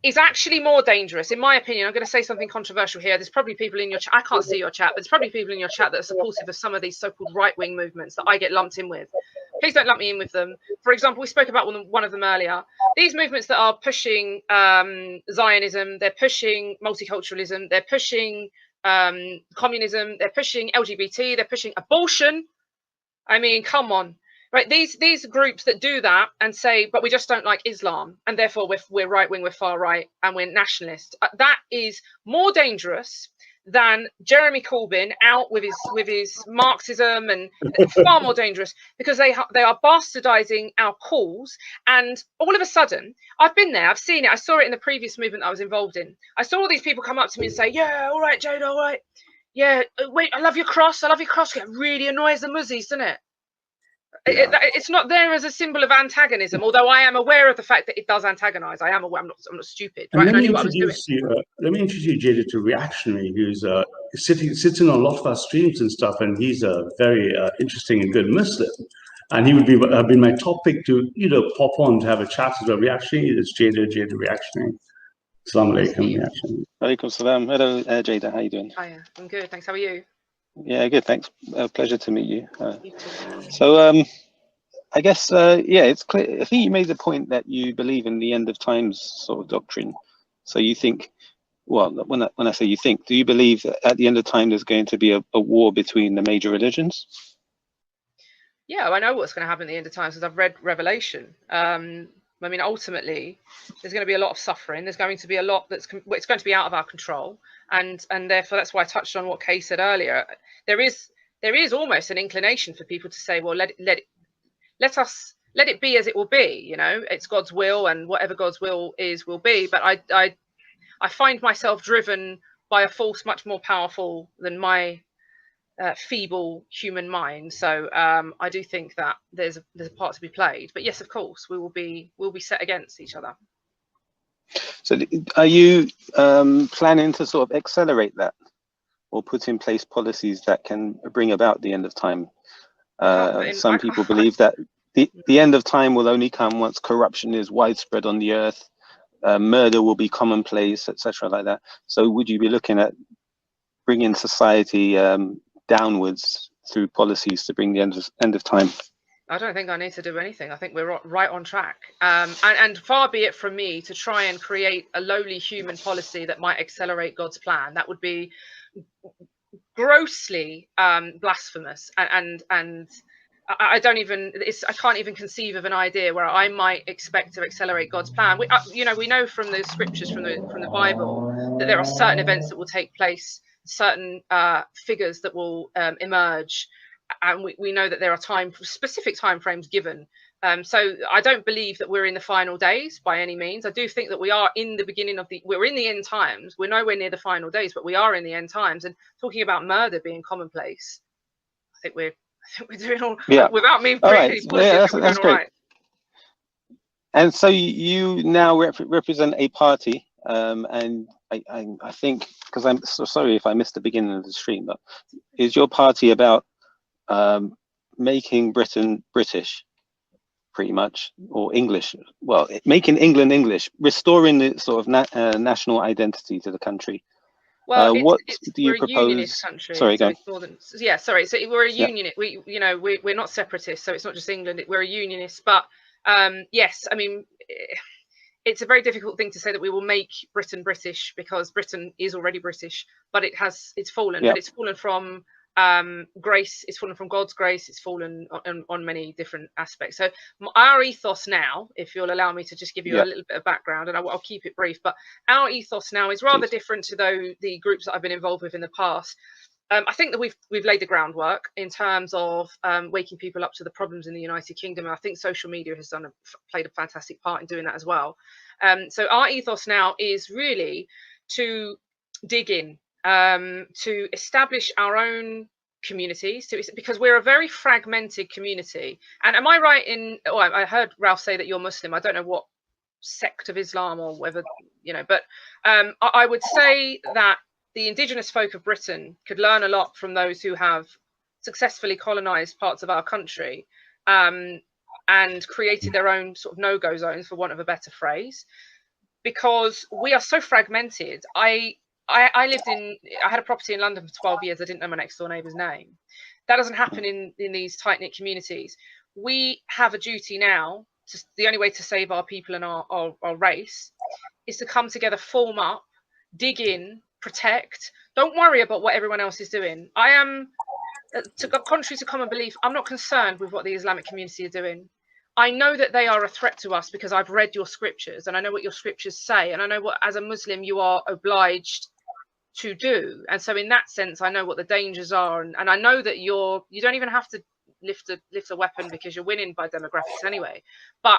is actually more dangerous, in my opinion. I'm going to say something controversial here. There's probably people in your chat, I can't see your chat, but there's probably people in your chat that are supportive of some of these so-called right-wing movements that I get lumped in with. Please don't lump me in with them. For example, we spoke about one of them earlier. These movements that are pushing Zionism, they're pushing multiculturalism, they're pushing communism, they're pushing LGBT, they're pushing abortion. I mean, come on. Right, these groups that do that and say, but we just don't like Islam, and therefore we're right wing, we're far right, and we're nationalist. That is more dangerous than Jeremy Corbyn out with his Marxism, and far more dangerous, because they are bastardizing our cause. And all of a sudden, I've been there, I've seen it, I saw it in the previous movement I was involved in. I saw all these people come up to me and say, yeah, all right, Jayda, all right, yeah, wait, I love your cross, I love your cross. It really annoys the Muzzies, doesn't it? Yeah. It's not there as a symbol of antagonism, although I am aware of the fact that it does antagonize. I am aware. I'm not stupid. Right? And let me introduce you, Jayda, to Reactionary, who's sits in on a lot of our streams and stuff, and he's a very interesting and good Muslim. And he would have been my top pick to pop on to have a chat as well. Reactionary is Jayda Reactionary. Assalamu alaikum, Reactionary. Alaikum salam. Hello, Jayda. How you doing? Hiya, I'm good. Thanks. How are you? Yeah, good. Thanks. Pleasure to meet you. So, I guess, yeah, it's clear. I think you made the point that you believe in the end of times sort of doctrine. So you think, well, when I say you think, do you believe that at the end of time there's going to be a war between the major religions? Yeah, I know what's going to happen at the end of times because I've read Revelation. I mean, ultimately, there's going to be a lot of suffering. There's going to be a lot it's going to be out of our control, and therefore that's why I touched on what Kay said earlier. There is almost an inclination for people to say, well, let it be as it will be. It's God's will, and whatever God's will is will be. But I find myself driven by a force much more powerful than my feeble human mind. So I do think that there's a part to be played. But yes, of course, we'll be set against each other. So are you planning to sort of accelerate that, or put in place policies that can bring about the end of time? Some people believe that the end of time will only come once corruption is widespread on the earth, murder will be commonplace, etc., like that. So would you be looking at bringing society downwards through policies to bring the end of time? I don't think I need to do anything. I think we're right on track. And far be it from me to try and create a lowly human policy that might accelerate God's plan. That would be grossly blasphemous, and I can't even conceive of an idea where I might expect to accelerate God's plan. We know from the scriptures, from the Bible, that there are certain events that will take place, certain figures that will emerge, and we know that there are specific time frames given. So I don't believe that we're in the final days by any means. I do think that we are in the beginning we're in the end times. We're nowhere near the final days, but we are in the end times. And talking about murder being commonplace, I think we're doing all, yeah, without me all right. Yeah, that's great. Right. And so you now represent a party, and I think, because I'm so sorry if I missed the beginning of the stream, but is your party about making Britain British, pretty much, or English? Well, making England English, restoring the sort of national identity to the country. Well, what do you we're propose? a unionist country. Sorry, so go. It's more than, yeah, sorry. So we're a unionist. We're not separatists. So it's not just England. We're a unionist. But yes, I mean, it's a very difficult thing to say that we will make Britain British, because Britain is already British, but it's fallen. Yep. But it's fallen from grace. It's fallen from God's grace. It's fallen on many different aspects. So our ethos now, if you'll allow me to just give you a little bit of background, and I'll keep it brief, but our ethos now is rather different to the groups that I've been involved with in the past. I think that we've laid the groundwork in terms of waking people up to the problems in the United Kingdom. And I think social media has played a fantastic part in doing that as well. So our ethos now is really to dig in, to establish our own communities, because we're a very fragmented community. And am I right in? Oh, I heard Ralph say that you're Muslim. I don't know what sect of Islam or whether but I would say that the indigenous folk of Britain could learn a lot from those who have successfully colonized parts of our country, and created their own sort of no-go zones, for want of a better phrase, because we are so fragmented. I had a property in London for 12 years. I didn't know my next door neighbour's name. That doesn't happen in these tight-knit communities. We have a duty now. The only way to save our people and our race is to come together, form up, dig in, protect. Don't worry about what everyone else is doing. I am contrary to common belief, I'm not concerned with what the Islamic community are doing. I know that they are a threat to us because I've read your scriptures and I know what your scriptures say, and I know what, as a Muslim, you are obliged to do. And so in that sense, I know what the dangers are, and I know that you don't even have to lift a weapon because you're winning by demographics anyway. But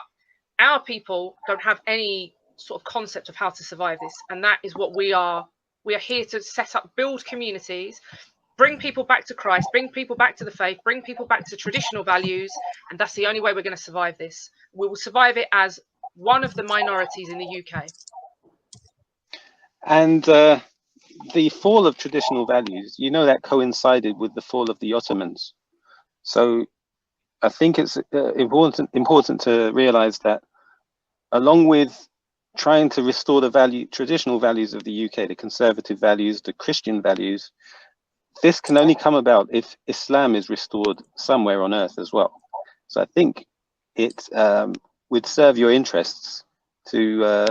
our people don't have any sort of concept of how to survive this, and that is what we are here to set up, build communities, bring people back to Christ, bring people back to the faith, bring people back to traditional values, and that's the only way we're going to survive this. We will survive it as one of the minorities in the UK. And the fall of traditional values, you know, that coincided with the fall of the Ottomans. So I think it's important to realize that along with trying to restore the traditional values of the UK, the conservative values, the Christian values, this can only come about if Islam is restored somewhere on earth as well. So I think it would serve your interests to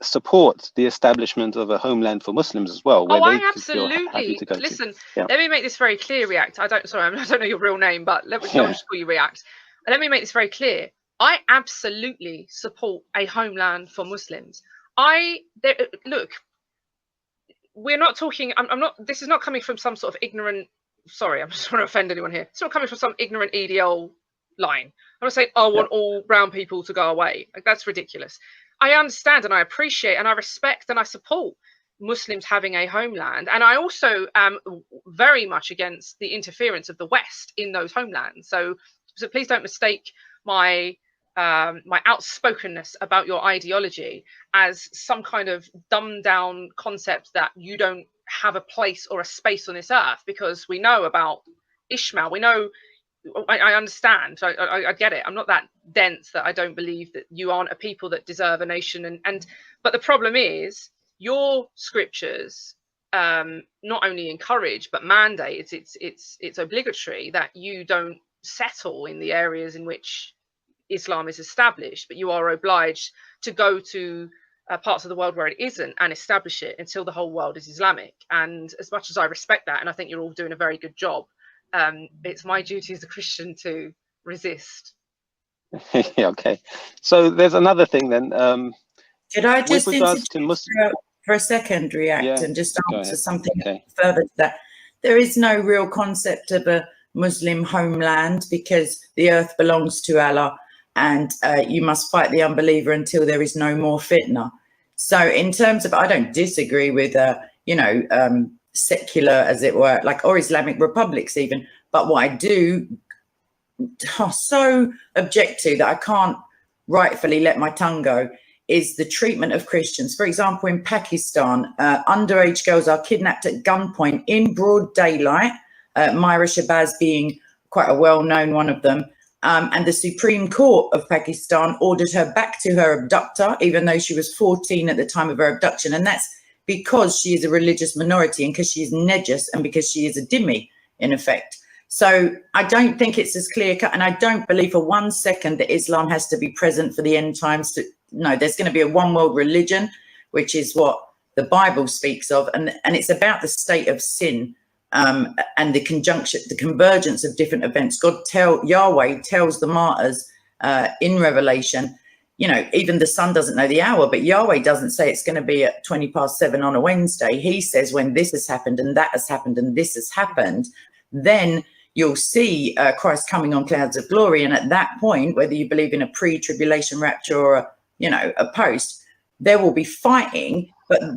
support the establishment of a homeland for Muslims as well, where they absolutely feel happy to go. Listen, yeah. Let me make this very clear, React. I don't know your real name, but let me just call you React. And let me make this very clear. I absolutely support a homeland for Muslims. Look, we're not talking, this is not coming from some sort of ignorant, sorry, I'm just trying to offend anyone here. It's not coming from some ignorant EDL line. I'm not saying, I want all brown people to go away. Like, that's ridiculous. I understand and I appreciate and I respect and I support Muslims having a homeland. And I also am very much against the interference of the West in those homelands. So please don't mistake my outspokenness about your ideology as some kind of dumbed down concept that you don't have a place or a space on this earth, because we know about Ishmael. We know, I understand. I get it. I'm not that dense that I don't believe that you aren't a people that deserve a nation. But the problem is your scriptures not only encourage but mandate. It's obligatory that you don't settle in the areas in which Islam is established, but you are obliged to go to parts of the world where it isn't and establish it until the whole world is Islamic. And as much as I respect that, and I think you're all doing a very good job, it's my duty as a Christian to resist. Okay, so there's another thing then. Could I just interject for a second, React, and just answer something further to that? There is no real concept of a Muslim homeland because the earth belongs to Allah, and you must fight the unbeliever until there is no more fitna. So in terms of, I don't disagree with, secular, as it were, or Islamic republics even, but what I do so object to that I can't rightfully let my tongue go is the treatment of Christians. For example, in Pakistan, underage girls are kidnapped at gunpoint in broad daylight, Myra Shabazz being quite a well-known one of them. And the Supreme Court of Pakistan ordered her back to her abductor, even though she was 14 at the time of her abduction. And that's because she is a religious minority and because she is najis and because she is a dhimmi, in effect. So I don't think it's as clear cut. And I don't believe for 1 second that Islam has to be present for the end times. No, there's going to be a one world religion, which is what the Bible speaks of. And it's about the state of sin. And the convergence of different events. Yahweh tells the martyrs in Revelation, even the sun doesn't know the hour, but Yahweh doesn't say it's going to be at 7:20 on a Wednesday. He says when this has happened and that has happened and this has happened, then you'll see Christ coming on clouds of glory. And at that point, whether you believe in a pre-tribulation rapture or a post, there will be fighting.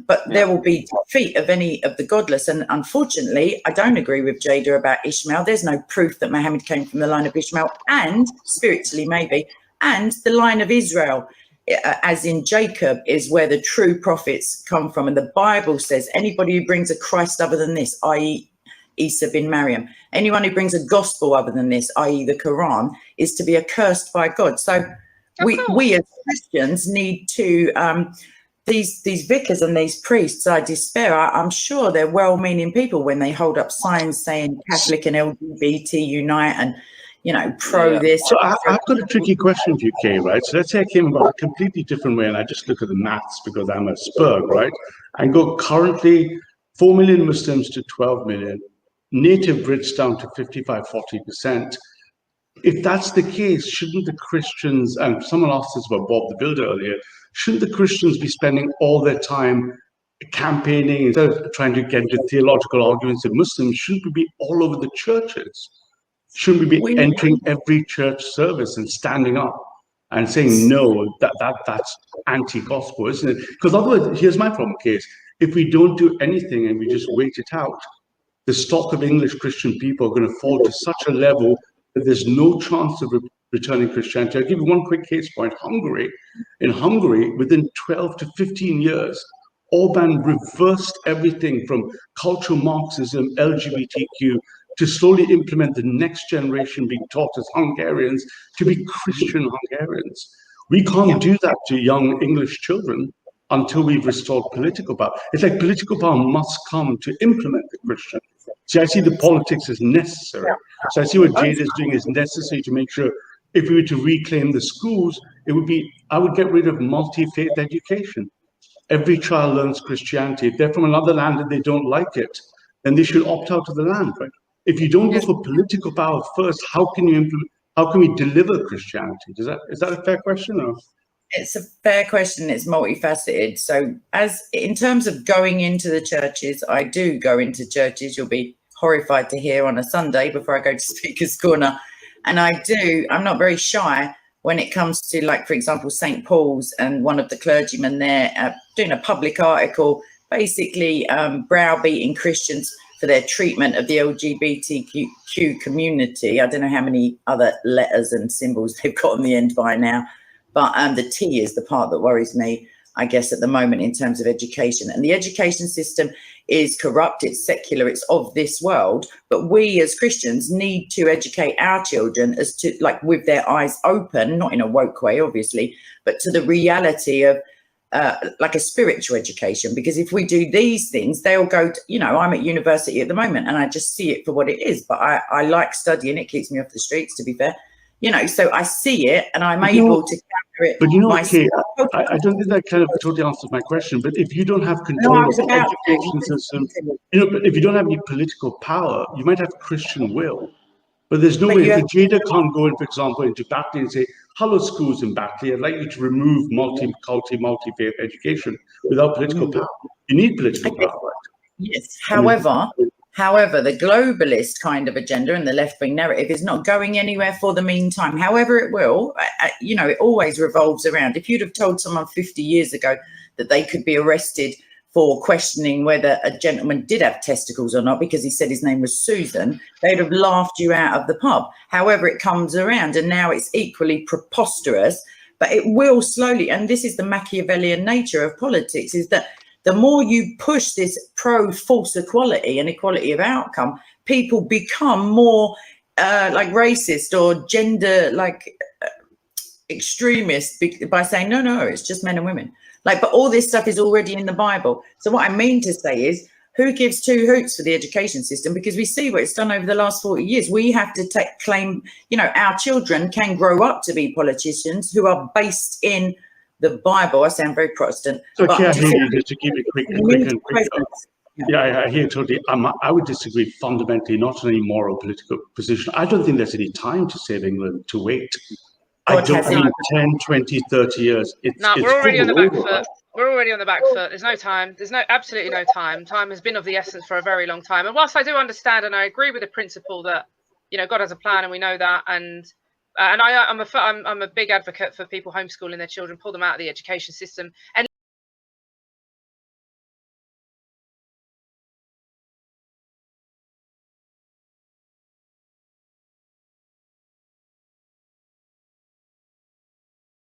But there will be defeat of any of the godless. And unfortunately, I don't agree with Jayda about Ishmael. There's no proof that Muhammad came from the line of Ishmael, and spiritually maybe, and the line of Israel, as in Jacob, is where the true prophets come from. And the Bible says anybody who brings a Christ other than this, i.e. Isa bin Maryam, anyone who brings a gospel other than this, i.e. the Quran, is to be accursed by God. So we as Christians need to... These vicars and these priests, I despair. I'm sure they're well-meaning people when they hold up signs saying Catholic and LGBT unite and, pro this. So I've got a tricky question for you, Kay, right? So let's say I came about a completely different way and I just look at the maths because I'm a Spurg, right? And go currently 4 million Muslims to 12 million, native Brits down to 55, 40%. If that's the case, shouldn't the Christians, and someone asked us about Bob the Builder earlier, shouldn't the Christians be spending all their time campaigning instead of trying to get into theological arguments with Muslims? Shouldn't we be all over the churches? Shouldn't we be entering every church service and standing up and saying, no, that's anti-gospel, isn't it? Because otherwise, here's my problem, case. If we don't do anything and we just wait it out, the stock of English Christian people are going to fall to such a level that there's no chance of returning Christianity. I'll give you one quick case point. Hungary. In Hungary, within 12 to 15 years, Orban reversed everything from cultural Marxism, LGBTQ, to slowly implement the next generation being taught as Hungarians to be Christian Hungarians. We can't do that to young English children until we've restored political power. It's like political power must come to implement the Christian. See, I see the politics as necessary. So I see what Jayda is doing is necessary to make sure if we were to reclaim the schools, it would be, I would get rid of multi-faith education. Every child learns Christianity. If they're from another land and they don't like it, then they should opt out of the land, right? If you don't go for political power first, how can you implement, how can we deliver Christianity? Is that a fair question? Or? It's a fair question. It's multifaceted. So as in terms of going into the churches, I do go into churches. You'll be horrified to hear on a Sunday before I go to Speaker's Corner. And I'm not very shy when it comes to, like, for example, St. Paul's, and one of the clergymen there doing a public article, basically browbeating Christians for their treatment of the LGBTQ community. I don't know how many other letters and symbols they've got on the end by now, but the T is the part that worries me, I guess, at the moment in terms of education. And the education system is corrupt, it's secular, it's of this world. But we as Christians need to educate our children as to, like, with their eyes open, not in a woke way, obviously, but to the reality of like a spiritual education. Because if we do these things, they'll go to, I'm at university at the moment and I just see it for what it is. But I like studying, it keeps me off the streets, to be fair. So I see it and I'm able to counter it. But okay, I don't think that kind of totally answers my question. But if you don't have control of the education system, but if you don't have any political power, you might have Christian will. But there's no way. If Jayda can't go in, for example, into Batley and say, hello, schools in Batley, I'd like you to remove multi-culti, multi-faith education without political power. You need political power. Yes. However, the globalist kind of agenda and the left-wing narrative is not going anywhere for the meantime. However, it will, it always revolves around. If you'd have told someone 50 years ago that they could be arrested for questioning whether a gentleman did have testicles or not because he said his name was Susan, they'd have laughed you out of the pub. However, it comes around and now it's equally preposterous, but it will slowly, and this is the Machiavellian nature of politics, is that the more you push this pro-false equality and equality of outcome, people become more like racist or gender extremist by saying, no, it's just men and women. But all this stuff is already in the Bible. So what I mean to say is, who gives two hoots for the education system? Because we see what it's done over the last 40 years. We have to claim, our children can grow up to be politicians who are based in the Bible. I sound very Protestant. So I hear you, just to keep it quick. I hear totally. I would disagree fundamentally, not on any moral political position. I don't think there's any time to save England to wait. I mean, 10, 20, 30 years. We're already on the back foot. We're already on the back foot. There's no time. There's absolutely no time. Time has been of the essence for a very long time. And whilst I do understand and I agree with the principle that, God has a plan and we know that, and I'm a big advocate for people homeschooling their children, pull them out of the education system, and